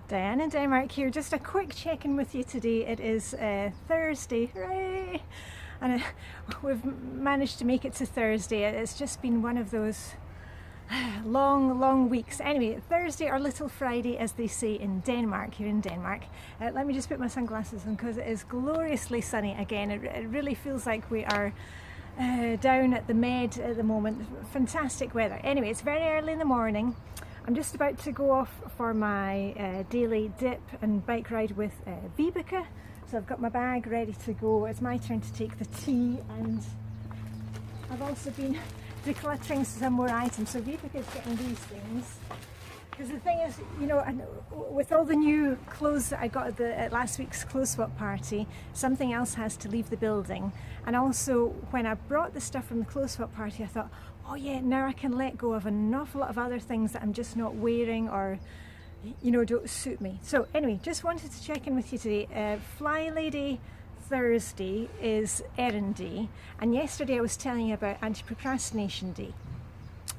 Diane in Denmark here. Just a quick check-in with you today. It is Thursday, hooray! And we've managed to make it to Thursday. It's just been one of those long weeks. Anyway, Thursday or Little Friday, as they say in Denmark, here in Denmark. Let me just put my sunglasses on because it is gloriously sunny again. It really feels like we are down at the Med at the moment. Fantastic weather. Anyway, it's very early in the morning. I'm just about to go off for my daily dip and bike ride with Vibeke. So I've got my bag ready to go. It's my turn to take the tea, and I've also been decluttering some more items. So Vibeke's getting these things. Because the thing is, you know, with all the new clothes that I got at last week's clothes swap party, something else has to leave the building. And also, when I brought the stuff from the clothes swap party, I thought, oh yeah, now I can let go of an awful lot of other things that I'm just not wearing or, you know, don't suit me. So anyway, just wanted to check in with you today. Flylady Thursday is errand day, and yesterday I was telling you about anti-procrastination day.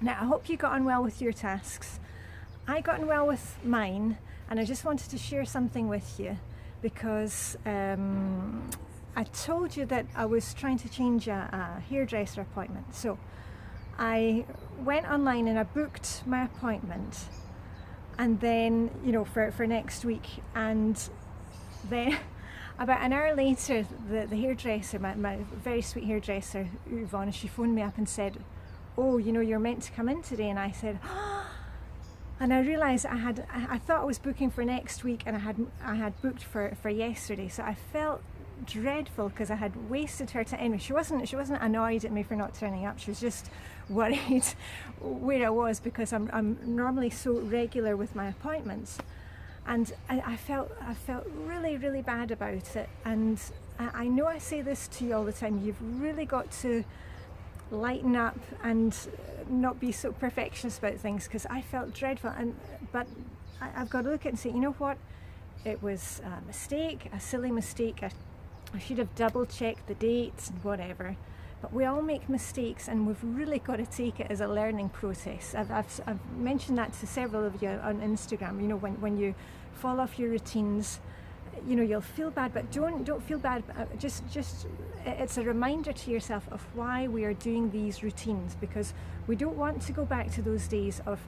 Now, I hope you got on well with your tasks. I got on well with mine, and I just wanted to share something with you because I told you that I was trying to change a hairdresser appointment. So I went online and I booked my appointment, and then, you know, for next week, and then about an hour later the hairdresser, my very sweet hairdresser Yvonne, she phoned me up and said, oh, you know, you're meant to come in today. And I said, oh. And I realised I thought I was booking for next week, and I had booked for yesterday. So I felt dreadful because I had wasted her time. Anyway, she wasn't annoyed at me for not turning up. She was just worried where I was, because I'm normally so regular with my appointments, and I felt really bad about it. And I know I say this to you all the time. You've really got to lighten up and not be so perfectionist about things, because I felt dreadful. But I've got to look at it and say, you know what, it was a mistake, a silly mistake. I should have double checked the dates and whatever. But we all make mistakes, and we've really got to take it as a learning process. I've mentioned that to several of you on Instagram. You know, when you fall off your routines, you know, you'll feel bad, but don't feel bad. Just it's a reminder to yourself of why we are doing these routines, because we don't want to go back to those days of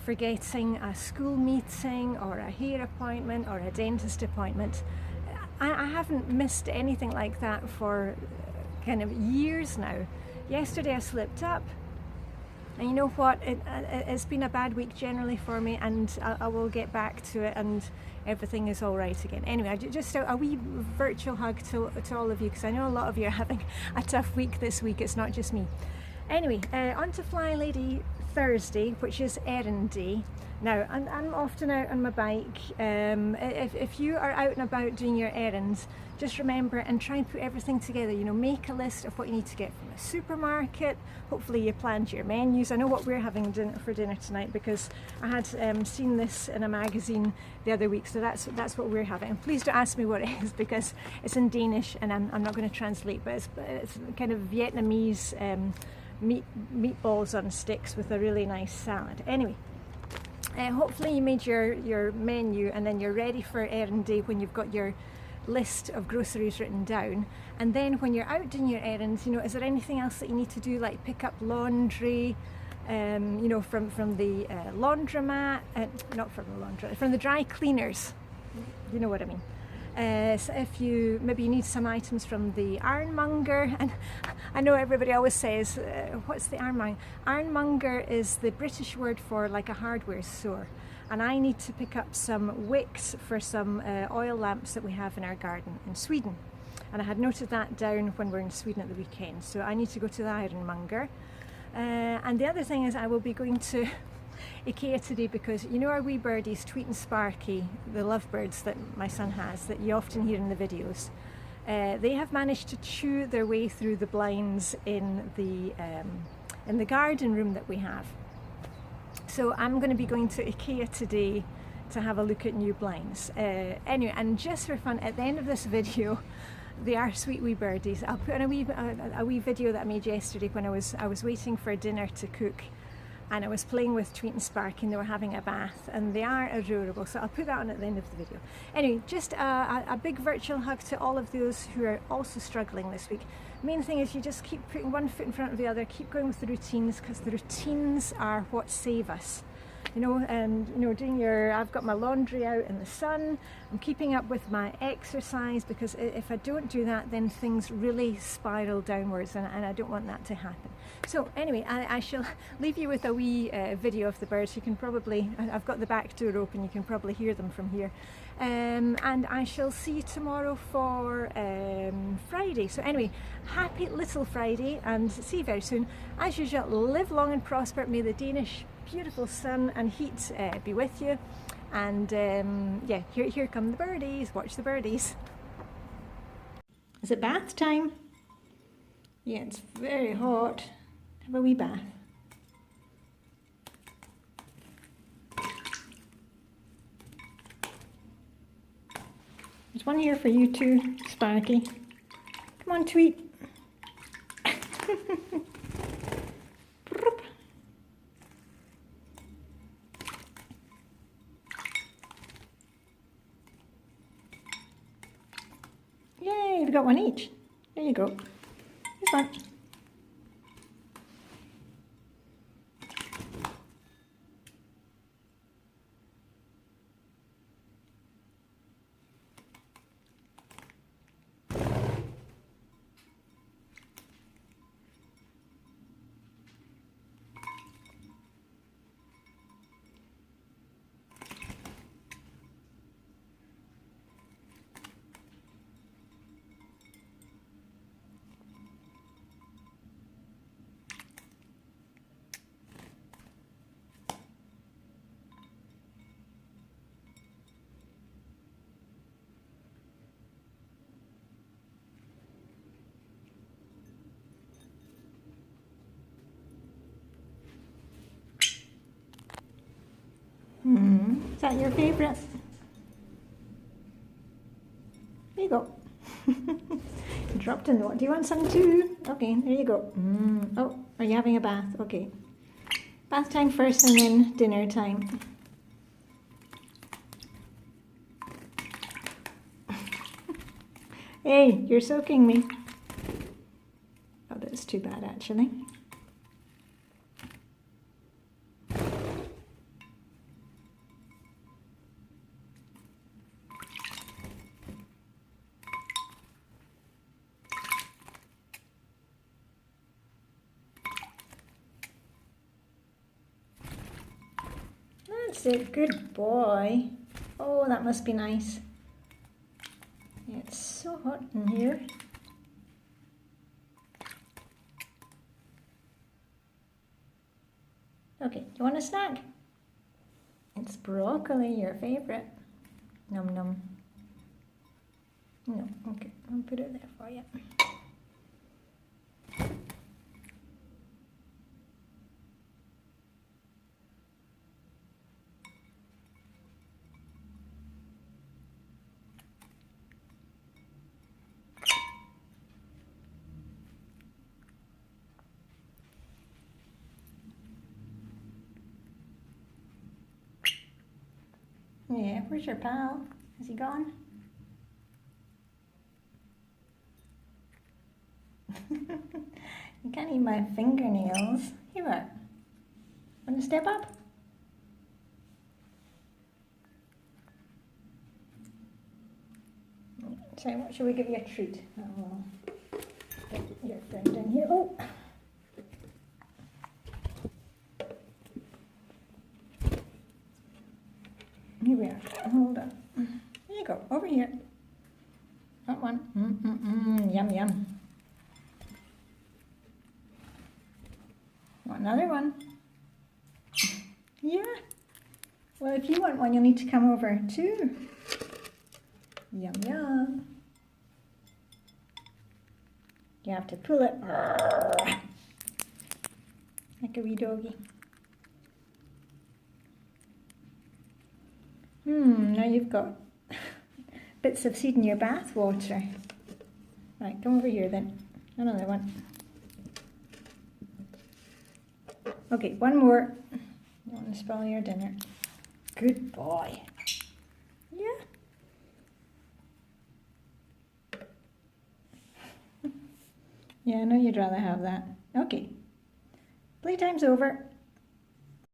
forgetting a school meeting or a hair appointment or a dentist appointment. I haven't missed anything like that for kind of years now. Yesterday I slipped up, and you know what, it's been a bad week generally for me, and I will get back to it, and everything is all right again. Anyway, just a wee virtual hug to all of you, because I know a lot of you are having a tough week this week. It's not just me. Anyway, on to Flylady Thursday, which is errand day. Now, I'm often out on my bike. If you are out and about doing your errands, just remember and try and put everything together. You know, make a list of what you need to get from the supermarket. Hopefully you planned your menus. I know what we're having for dinner tonight, because I had seen this in a magazine the other week, so that's what we're having. And please don't ask me what it is, because it's in Danish and I'm not going to translate, but it's kind of Vietnamese meatballs on sticks with a really nice salad. Anyway, hopefully you made your menu, and then you're ready for errand day when you've got your list of groceries written down. And then when you're out doing your errands, you know, is there anything else that you need to do, like pick up laundry, you know, from the laundromat, not from the laundromat, from the dry cleaners, you know what I mean. So if you need some items from the ironmonger, and I know everybody always says, what's the ironmonger? Ironmonger is the British word for like a hardware store, and I need to pick up some wicks for some oil lamps that we have in our garden in Sweden, and I had noted that down when we're in Sweden at the weekend, so I need to go to the ironmonger. And the other thing is, I will be going to IKEA today, because you know our wee birdies, Tweet and Sparky, the lovebirds that my son has, that you often hear in the videos, they have managed to chew their way through the blinds in the garden room that we have. So I'm going to be going to IKEA today to have a look at new blinds. Anyway, and just for fun, at the end of this video, they are sweet wee birdies. I'll put on a wee video that I made yesterday when I was waiting for dinner to cook. and I was playing with Tweet and Sparky and they were having a bath, and they are adorable, so I'll put that on at the end of the video. Anyway, just a big virtual hug to all of those who are also struggling this week. Main thing is you just keep putting one foot in front of the other, keep going with the routines, because the routines are what save us. You know, and you know, doing your, I've got my laundry out in the sun, I'm keeping up with my exercise, because if I don't do that, then things really spiral downwards, and I don't want that to happen. So anyway, I shall leave you with a wee video of the birds. You can probably, I've got the back door open, you can probably hear them from here. And I shall see you tomorrow for Friday. So anyway, happy little Friday, and see you very soon. As usual, live long and prosper. May the Danish beautiful sun and heat be with you. And yeah, here come the birdies. Watch the birdies. Is it bath time? Yeah, it's very hot. Have a wee bath. There's one here for you too, Sparky. Come on, Tweet. Yay, we've got one each. There you go. Here's one. Is that your favourite? There you go. You dropped in the water. Do you want some too? Okay, there you go. Oh, are you having a bath? Okay. Bath time first and then dinner time. Hey, you're soaking me. Oh, that's too bad actually. That's it, good boy. Oh, that must be nice. It's so hot in here. Okay, do you want a snack? It's broccoli, your favourite. Num num. No, okay, I'll put it there for you. Yeah, where's your pal? Is he gone? You can't eat my fingernails. Here, what? Want to step up? So, what should we give you a treat? Oh, get your friend in here. Oh! Here we are. Hold on. There you go. Over here. That one. Yum, yum. Want another one? Yeah. Well, if you want one, you'll need to come over too. Yum, yum. You have to pull it. Like a wee doggy. Now you've got bits of seed in your bath water. Right, come over here then. Another one. Okay, one more. You want to spoil your dinner. Good boy. Yeah. Yeah, I know you'd rather have that. Okay. Playtime's over.